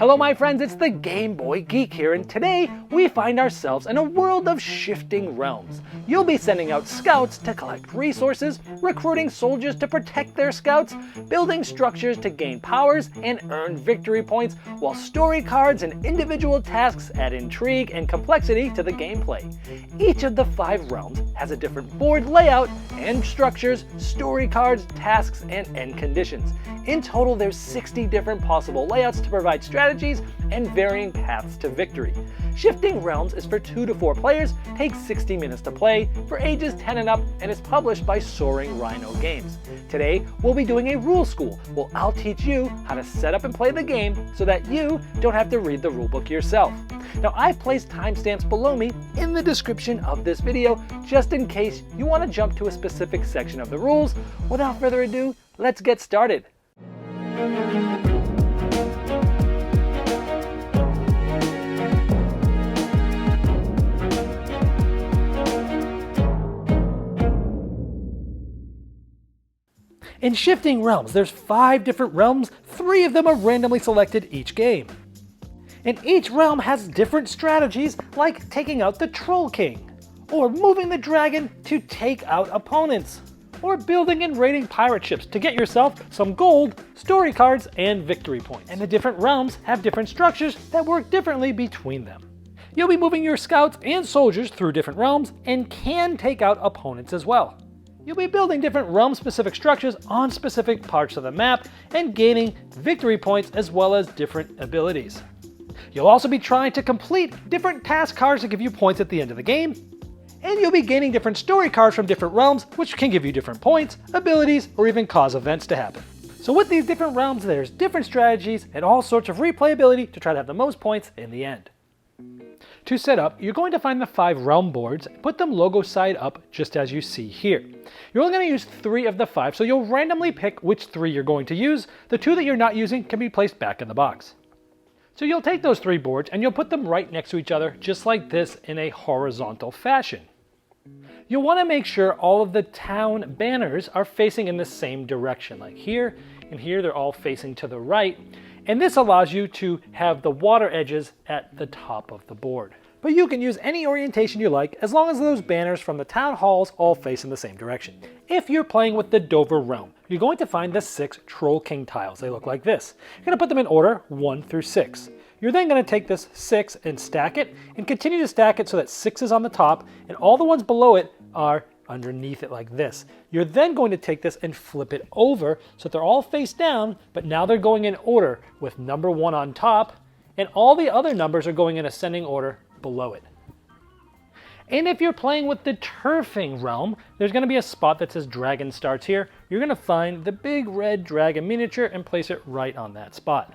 Hello my friends, it's the Game Boy Geek here, and today we find ourselves in a world of shifting realms. You'll be sending out scouts to collect resources, recruiting soldiers to protect their scouts, building structures to gain powers and earn victory points, while story cards and individual tasks add intrigue and complexity to the gameplay. Each of the 5 realms has a different board layout and structures, story cards, tasks, and end conditions. In total, there's 60 different possible layouts to provide strategies and varying paths to victory. Shifting Realms is for 2 to 4 players, takes 60 minutes to play, for ages 10 and up, and is published by Soaring Rhino Games. Today, we'll be doing a rule school where I'll teach you how to set up and play the game so that you don't have to read the rulebook yourself. Now, I've placed timestamps below me in the description of this video just in case you want to jump to a specific section of the rules. Without further ado, let's get started. In Shifting Realms, there's 5 different realms, 3 of them are randomly selected each game. And each realm has different strategies, like taking out the Troll King, or moving the dragon to take out opponents, or building and raiding pirate ships to get yourself some gold, story cards, and victory points. And the different realms have different structures that work differently between them. You'll be moving your scouts and soldiers through different realms and can take out opponents as well. You'll be building different realm-specific structures on specific parts of the map and gaining victory points as well as different abilities. You'll also be trying to complete different task cards to give you points at the end of the game, and you'll be gaining different story cards from different realms, which can give you different points, abilities, or even cause events to happen. So with these different realms, there's different strategies and all sorts of replayability to try to have the most points in the end. To set up, you're going to find the 5 realm boards, put them logo side up just as you see here. You're only going to use 3 of the 5, so you'll randomly pick which 3 you're going to use. The 2 that you're not using can be placed back in the box. So you'll take those 3 boards and you'll put them right next to each other, just like this, in a horizontal fashion. You'll want to make sure all of the town banners are facing in the same direction, like here and here, they're all facing to the right. And this allows you to have the water edges at the top of the board. But you can use any orientation you like as long as those banners from the town halls all face in the same direction. If you're playing with the Dovre realm, you're going to find the 6 Troll King tiles. They look like this. You're going to put them in order 1 through 6. You're then going to take this 6 and stack it and continue to stack it so that 6 is on the top and all the ones below it are underneath it like this. You're then going to take this and flip it over so that they're all face down, but now they're going in order with number 1 on top and all the other numbers are going in ascending order below it. And if you're playing with the Tyrfing realm, there's going to be a spot that says Dragon Starts here. You're going to find the big red dragon miniature and place it right on that spot.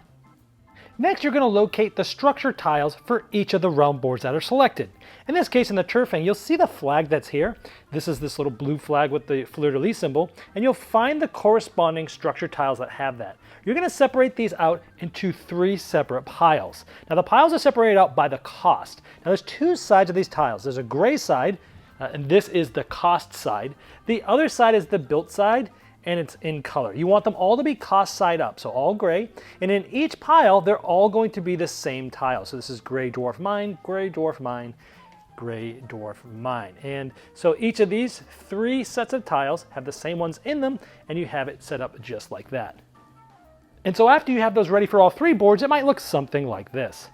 Next, you're going to locate the structure tiles for each of the realm boards that are selected. In this case, in the Tyrfing, you'll see the flag that's here. This is this little blue flag with the fleur-de-lis symbol, and you'll find the corresponding structure tiles that have that. You're going to separate these out into 3 separate piles. Now, the piles are separated out by the cost. Now, there's 2 sides of these tiles. There's a gray side, and this is the cost side. The other side is the built side, and it's in color. You want them all to be cost side up, so all gray. And in each pile, they're all going to be the same tile. So this is gray dwarf mine, gray dwarf mine, gray dwarf mine. And so each of these 3 sets of tiles have the same ones in them, and you have it set up just like that. And so after you have those ready for all 3 boards, it might look something like this.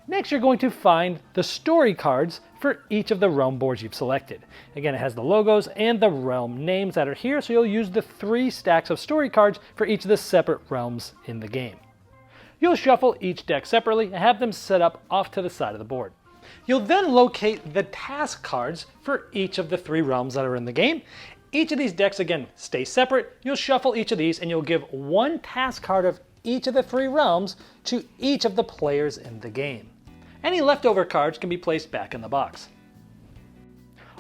Next, you're going to find the story cards for each of the realm boards you've selected. Again, it has the logos and the realm names that are here, so you'll use the 3 stacks of story cards for each of the separate realms in the game. You'll shuffle each deck separately and have them set up off to the side of the board. You'll then locate the task cards for each of the 3 realms that are in the game. Each of these decks, again, stay separate. You'll shuffle each of these and you'll give 1 task card of each of the 3 realms to each of the players in the game. Any leftover cards can be placed back in the box.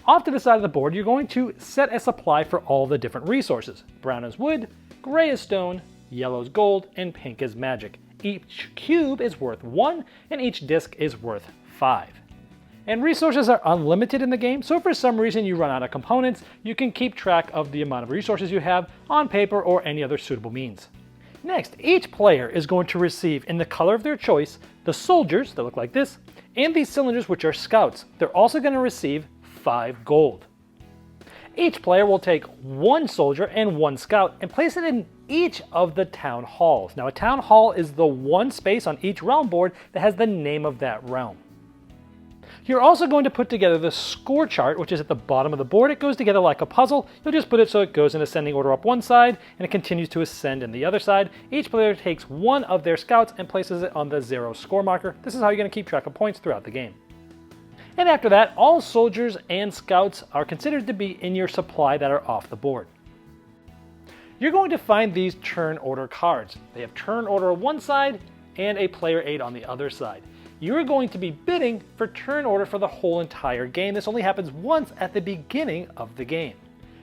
Off to the side of the board, you're going to set a supply for all the different resources. Brown is wood, gray is stone, yellow is gold, and pink is magic. Each cube is worth 1, and each disc is worth 5. And resources are unlimited in the game, so if for some reason you run out of components, you can keep track of the amount of resources you have on paper or any other suitable means. Next, each player is going to receive, in the color of their choice, the soldiers that look like this, and these cylinders, which are scouts. They're also going to receive 5 gold. Each player will take 1 soldier and 1 scout and place it in each of the town halls. Now, a town hall is the one space on each realm board that has the name of that realm. You're also going to put together the score chart, which is at the bottom of the board. It goes together like a puzzle. You'll just put it so it goes in ascending order up one side, and it continues to ascend in the other side. Each player takes 1 of their scouts and places it on the 0 score marker. This is how you're going to keep track of points throughout the game. And after that, all soldiers and scouts are considered to be in your supply that are off the board. You're going to find these turn order cards. They have turn order on one side and a player aid on the other side. You're going to be bidding for turn order for the whole entire game. This only happens once at the beginning of the game.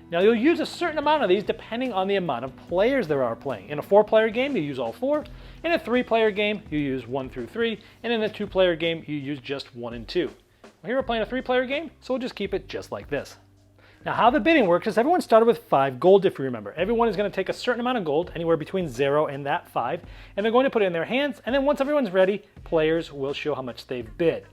Now, you'll use a certain amount of these depending on the amount of players there are playing. In a 4-player game, you use all 4. In a 3-player game, you use 1 through 3. And in a 2-player game, you use just 1 and 2. Well, here we're playing a 3-player game, so we'll just keep it just like this. Now, how the bidding works is everyone started with 5 gold, if you remember. Everyone is going to take a certain amount of gold, anywhere between 0 and that 5, and they're going to put it in their hands, and then once everyone's ready, players will show how much they've bid.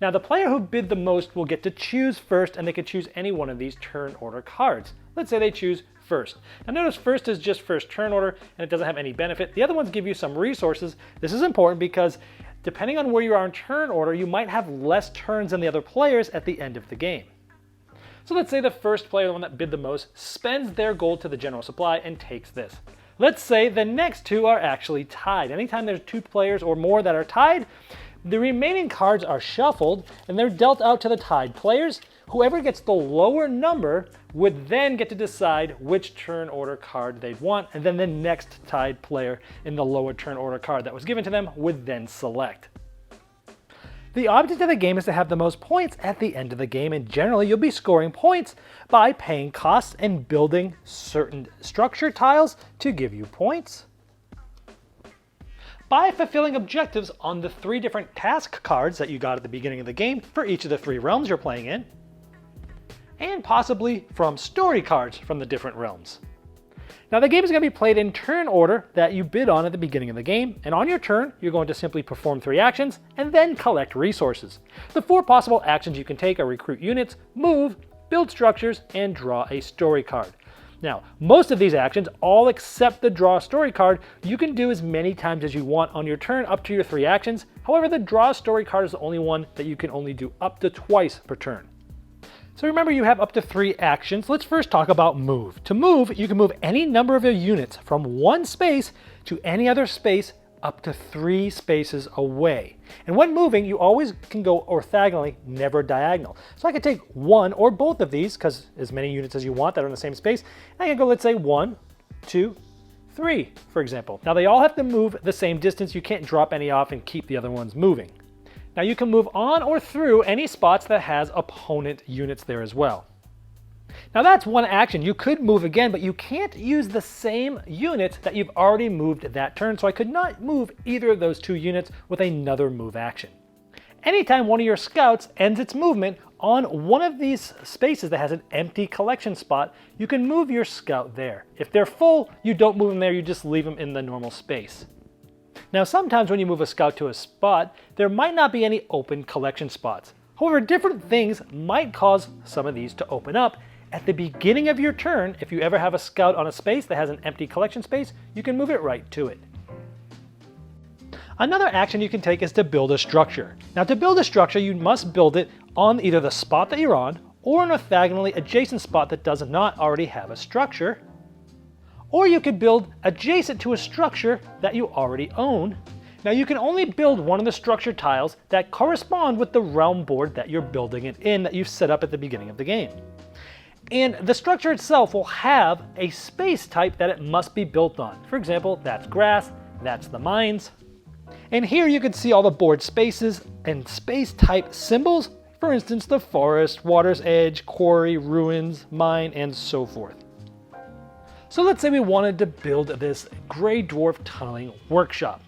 Now, the player who bid the most will get to choose first, and they can choose any one of these turn order cards. Let's say they choose first. Now, notice first is just first turn order, and it doesn't have any benefit. The other ones give you some resources. This is important because depending on where you are in turn order, you might have less turns than the other players at the end of the game. So let's say the first player, the one that bid the most, spends their gold to the general supply and takes this. Let's say the next 2 are actually tied. Anytime there's 2 players or more that are tied, the remaining cards are shuffled and they're dealt out to the tied players. Whoever gets the lower number would then get to decide which turn order card they'd want, and then the next tied player in the lower turn order card that was given to them would then select. The object of the game is to have the most points at the end of the game, and generally you'll be scoring points by paying costs and building certain structure tiles to give you points, by fulfilling objectives on the 3 different task cards that you got at the beginning of the game for each of the 3 realms you're playing in, and possibly from story cards from the different realms. Now, the game is going to be played in turn order that you bid on at the beginning of the game, and on your turn, you're going to simply perform 3 actions and then collect resources. The 4 possible actions you can take are recruit units, move, build structures, and draw a story card. Now, most of these actions, all except the draw a story card, you can do as many times as you want on your turn up to your 3 actions. However, the draw a story card is the only one that you can only do up to twice per turn. So remember, you have up to 3 actions. Let's first talk about move. To move, you can move any number of your units from one space to any other space up to 3 spaces away. And when moving, you always can go orthogonally, never diagonal. So I could take 1 or both of these, because as many units as you want that are in the same space, and I can go, let's say 1, 2, 3, for example. Now, they all have to move the same distance. You can't drop any off and keep the other ones moving. Now, you can move on or through any spots that has opponent units there as well. Now, that's one action. You could move again, but you can't use the same units that you've already moved that turn, so I could not move either of those 2 units with another move action. Anytime one of your scouts ends its movement on one of these spaces that has an empty collection spot, you can move your scout there. If they're full, you don't move them there, you just leave them in the normal space. Now, sometimes when you move a scout to a spot, there might not be any open collection spots. However, different things might cause some of these to open up. At the beginning of your turn, if you ever have a scout on a space that has an empty collection space, you can move it right to it. Another action you can take is to build a structure. Now, to build a structure, you must build it on either the spot that you're on or an orthogonally adjacent spot that does not already have a structure. Or you could build adjacent to a structure that you already own. Now, you can only build one of the structure tiles that correspond with the realm board that you're building it in that you've set up at the beginning of the game. And the structure itself will have a space type that it must be built on. For example, that's grass, that's the mines. And here you can see all the board spaces and space type symbols. For instance, the forest, water's edge, quarry, ruins, mine, and so forth. So let's say we wanted to build this gray dwarf tunneling workshop.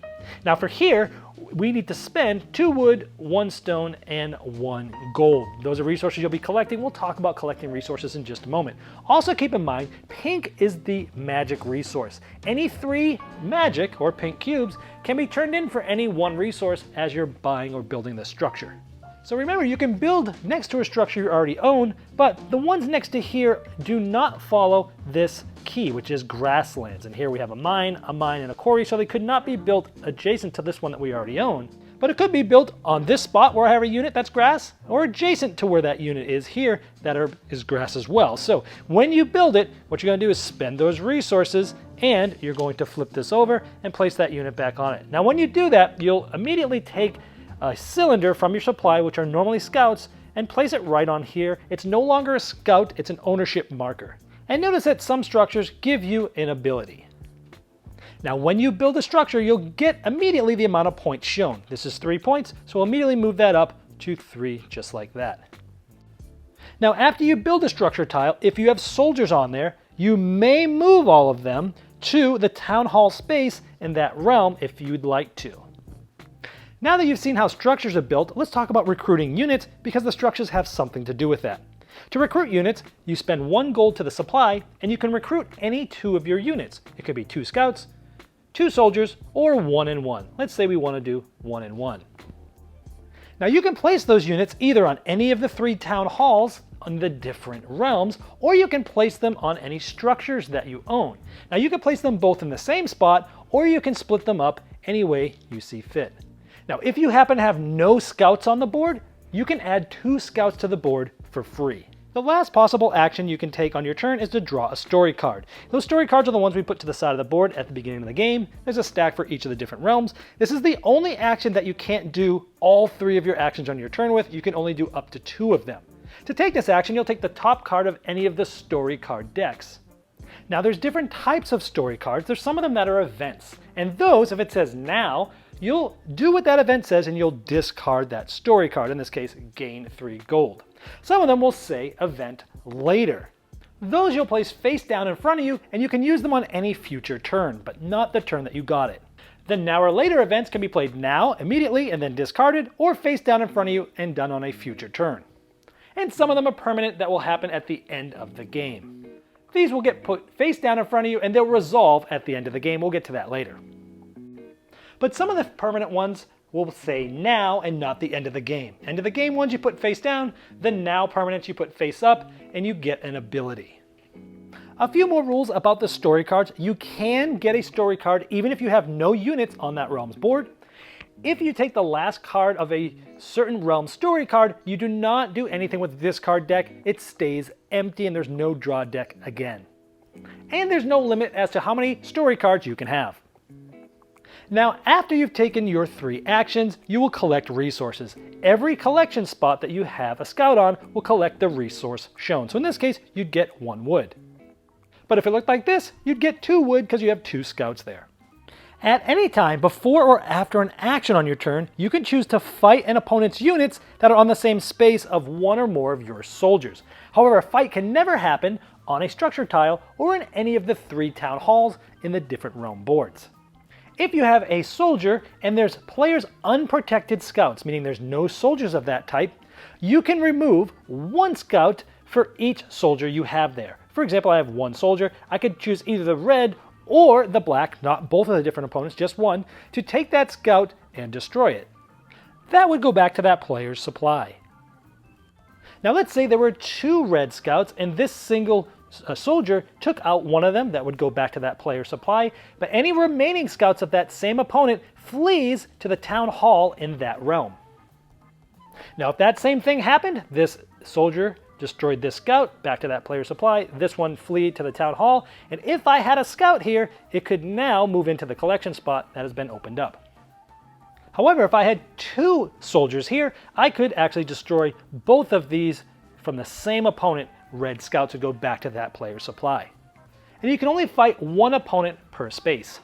Now, for here, we need to spend 2 wood, 1 stone, and 1 gold. Those are resources you'll be collecting. We'll talk about collecting resources in just a moment. Also keep in mind, pink is the magic resource. Any 3 magic or pink cubes can be turned in for any 1 resource as you're buying or building the structure. So remember, you can build next to a structure you already own, but the ones next to here do not follow this key, which is grasslands. And here we have a mine, and a quarry, so they could not be built adjacent to this one that we already own. But it could be built on this spot where I have a unit that's grass, or adjacent to where that unit is here that is grass as well. So when you build it, what you're going to do is spend those resources, and you're going to flip this over and place that unit back on it. Now when you do that, you'll immediately take a cylinder from your supply, which are normally scouts, and place it right on here. It's no longer a scout, it's an ownership marker. And notice that some structures give you an ability. Now when you build a structure, you'll get immediately the amount of points shown. This is 3 points, so we'll immediately move that up to 3, just like that. Now after you build a structure tile, if you have soldiers on there, you may move all of them to the town hall space in that realm if you'd like to. Now that you've seen how structures are built, let's talk about recruiting units, because the structures have something to do with that. To recruit units, you spend 1 gold to the supply, and you can recruit any 2 of your units. It could be 2 scouts, 2 soldiers, or 1 and 1. Let's say we want to do 1 and 1. Now you can place those units either on any of the 3 town halls on the different realms, or you can place them on any structures that you own. Now you can place them both in the same spot, or you can split them up any way you see fit. Now, if you happen to have no scouts on the board, you can add 2 scouts to the board for free. The last possible action you can take on your turn is to draw a story card. Those story cards are the ones we put to the side of the board at the beginning of the game. There's a stack for each of the different realms. This is the only action that you can't do all 3 of your actions on your turn with. You can only do up to 2 of them. To take this action, you'll take the top card of any of the story card decks. Now there's different types of story cards. There's some of them that are events. And those, if it says now, you'll do what that event says and you'll discard that story card. In this case, gain 3 gold. Some of them will say event later. Those you'll place face down in front of you, and you can use them on any future turn, but not the turn that you got it. The now or later events can be played now, immediately, and then discarded, or face down in front of you and done on a future turn. And some of them are permanent that will happen at the end of the game. These will get put face down in front of you and they'll resolve at the end of the game. We'll get to that later. But some of the permanent ones will say now and not the end of the game. End of the game ones you put face down, the now permanents you put face up, and you get an ability. A few more rules about the story cards. You can get a story card even if you have no units on that realm's board. If you take the last card of a certain realm story card, you do not do anything with this card deck. It stays empty and there's no draw deck again. And there's no limit as to how many story cards you can have. Now, after you've taken your 3 actions, you will collect resources. Every collection spot that you have a scout on will collect the resource shown. So in this case, you'd get 1 wood. But if it looked like this, you'd get 2 wood because you have 2 scouts there. At any time, before or after an action on your turn, you can choose to fight an opponent's units that are on the same space of 1 or more of your soldiers. However, a fight can never happen on a structure tile or in any of the 3 town halls in the different realm boards. If you have a soldier and there's players' unprotected scouts, meaning there's no soldiers of that type, you can remove 1 scout for each soldier you have there. For example, I have 1 soldier. I could choose either the red or the black, not both of the different opponents, just 1, to take that scout and destroy it. That would go back to that player's supply. Now let's say there were 2 red scouts and this single soldier took out 1 of them. That would go back to that player's supply, but any remaining scouts of that same opponent flees to the town hall in that realm. Now if that same thing happened, this soldier destroyed this scout, back to that player's supply, this one flee to the town hall, and if I had a scout here, it could now move into the collection spot that has been opened up. However, if I had 2 soldiers here, I could actually destroy both of these from the same opponent. Red scouts would go back to that player's supply. And you can only fight 1 opponent per space.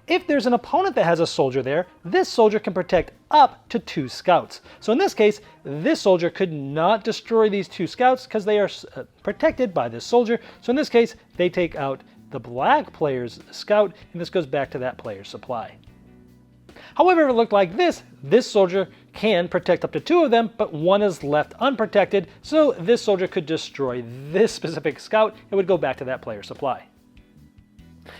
If there's an opponent that has a soldier there, this soldier can protect up to 2 scouts. So in this case, this soldier could not destroy these 2 scouts because they are protected by this soldier. So in this case, they take out the black player's scout, and this goes back to that player's supply. However, if it looked like this soldier can protect up to 2 of them, but 1 is left unprotected, so this soldier could destroy this specific scout. It would go back to that player's supply.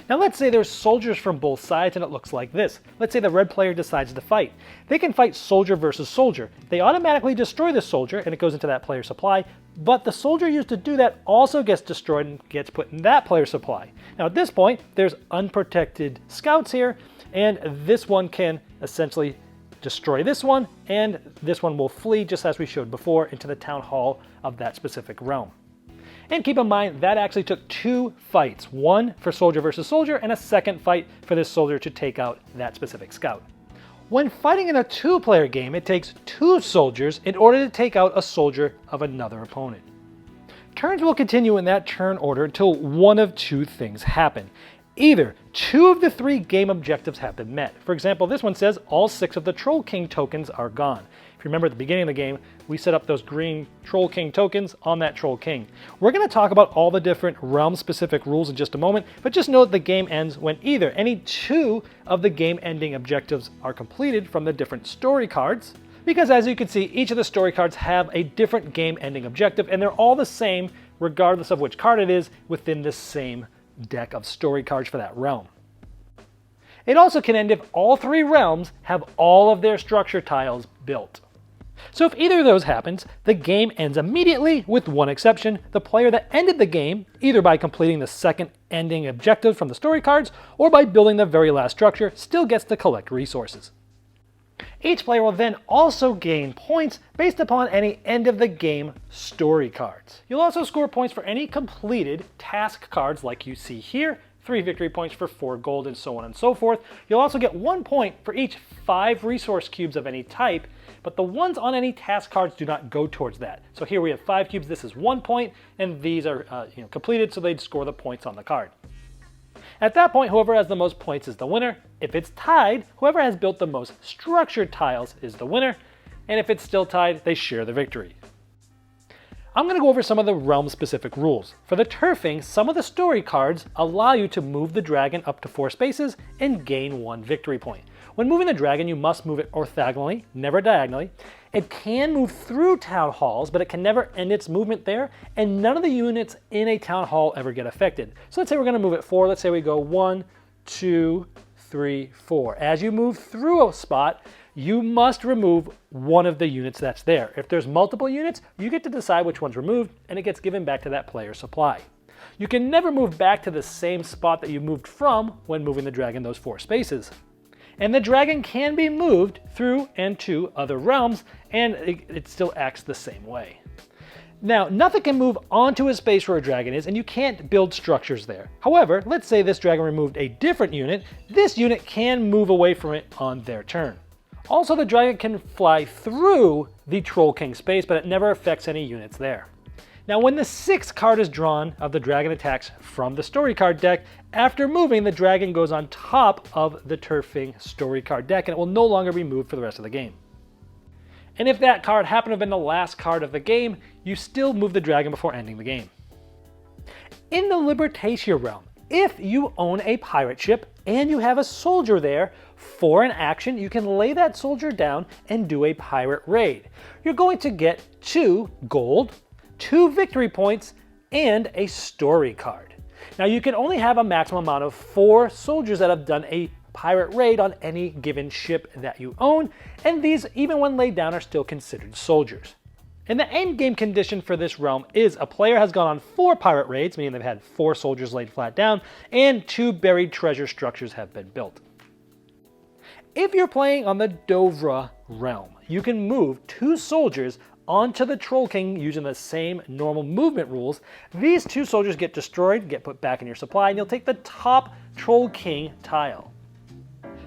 Now let's say there's soldiers from both sides and it looks like this. Let's say the red player decides to fight. They can fight soldier versus soldier. They automatically destroy the soldier and it goes into that player's supply, but the soldier used to do that also gets destroyed and gets put in that player's supply. Now at this point, there's unprotected scouts here, and this one can essentially destroy this one, and this one will flee, just as we showed before, into the town hall of that specific realm. And keep in mind, that actually took 2 fights, one for soldier versus soldier, and a second fight for this soldier to take out that specific scout. When fighting in a 2-player game, it takes 2 soldiers in order to take out a soldier of another opponent. Turns will continue in that turn order until one of 2 things happen. Either 2 of the 3 game objectives have been met. For example, this one says all 6 of the Troll King tokens are gone. If you remember at the beginning of the game, we set up those green Troll King tokens on that Troll King. We're going to talk about all the different realm-specific rules in just a moment, but just know that the game ends when either any 2 of the game-ending objectives are completed from the different story cards, because as you can see, each of the story cards have a different game-ending objective, and they're all the same regardless of which card it is within the same deck of story cards for that realm. It also can end if all 3 realms have all of their structure tiles built. So if either of those happens, the game ends immediately, with one exception: the player that ended the game, either by completing the second ending objective from the story cards or by building the very last structure, still gets to collect resources. Each player will then also gain points based upon any end of the game story cards. You'll also score points for any completed task cards like you see here, 3 victory points for 4 gold, and so on and so forth. You'll also get 1 point for each 5 resource cubes of any type, but the ones on any task cards do not go towards that. So here we have 5 cubes, this is 1 point, and these are completed, so they'd score the points on the card. At that point, whoever has the most points is the winner. If it's tied, whoever has built the most structured tiles is the winner, and if it's still tied, they share the victory. I'm going to go over some of the realm-specific rules. For the turfing, some of the story cards allow you to move the dragon up to 4 spaces and gain 1 victory point. When moving the dragon, you must move it orthogonally, never diagonally. It can move through town halls, but it can never end its movement there, and none of the units in a town hall ever get affected. So let's say we're going to move it 4. Let's say we go 1, 2, 3, 4. As you move through a spot, you must remove one of the units that's there. If there's multiple units, you get to decide which one's removed, and it gets given back to that player's supply. You can never move back to the same spot that you moved from when moving the dragon those 4 spaces. And the dragon can be moved through and to other realms, and it still acts the same way. Now, nothing can move onto a space where a dragon is, and you can't build structures there. However, let's say this dragon removed a different unit. This unit can move away from it on their turn. Also, the dragon can fly through the Troll King space, but it never affects any units there. Now, when the 6th card is drawn of the dragon attacks from the story card deck, after moving, the dragon goes on top of the Tyrfing story card deck, and it will no longer be moved for the rest of the game. And if that card happened to have been the last card of the game, you still move the dragon before ending the game. In the Libertatia realm, if you own a pirate ship and you have a soldier there, for an action, you can lay that soldier down and do a pirate raid. You're going to get 2 gold, 2 victory points, and a story card. Now, you can only have a maximum amount of 4 soldiers that have done a pirate raid on any given ship that you own, and these, even when laid down, are still considered soldiers. And the end game condition for this realm is a player has gone on 4 pirate raids, meaning they've had 4 soldiers laid flat down, and 2 buried treasure structures have been built. If you're playing on the Dovre realm, you can move 2 soldiers onto the Troll King using the same normal movement rules. These 2 soldiers get destroyed, get put back in your supply, and you'll take the top Troll King tile.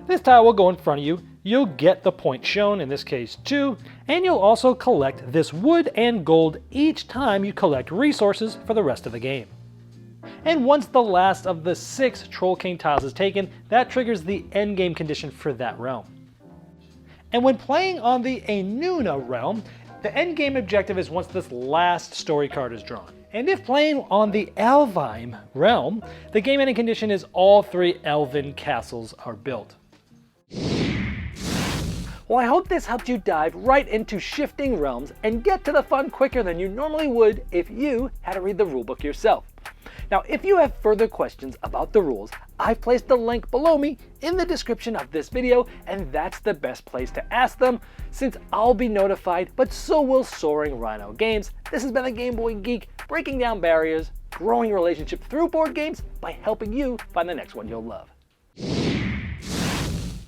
This tile will go in front of you. You'll get the point shown, in this case 2, and you'll also collect this wood and gold each time you collect resources for the rest of the game. And once the last of the 6 Troll King tiles is taken, that triggers the end game condition for that realm. And when playing on the Anunna realm, the end game objective is once this last story card is drawn. And if playing on the Alheim realm, the game ending condition is all 3 elven castles are built. Well, I hope this helped you dive right into Shifting Realms and get to the fun quicker than you normally would if you had to read the rulebook yourself. Now, if you have further questions about the rules, I've placed the link below me in the description of this video, and that's the best place to ask them, since I'll be notified, but so will Soaring Rhino Games. This has been the Game Boy Geek, breaking down barriers, growing relationships through board games by helping you find the next one you'll love.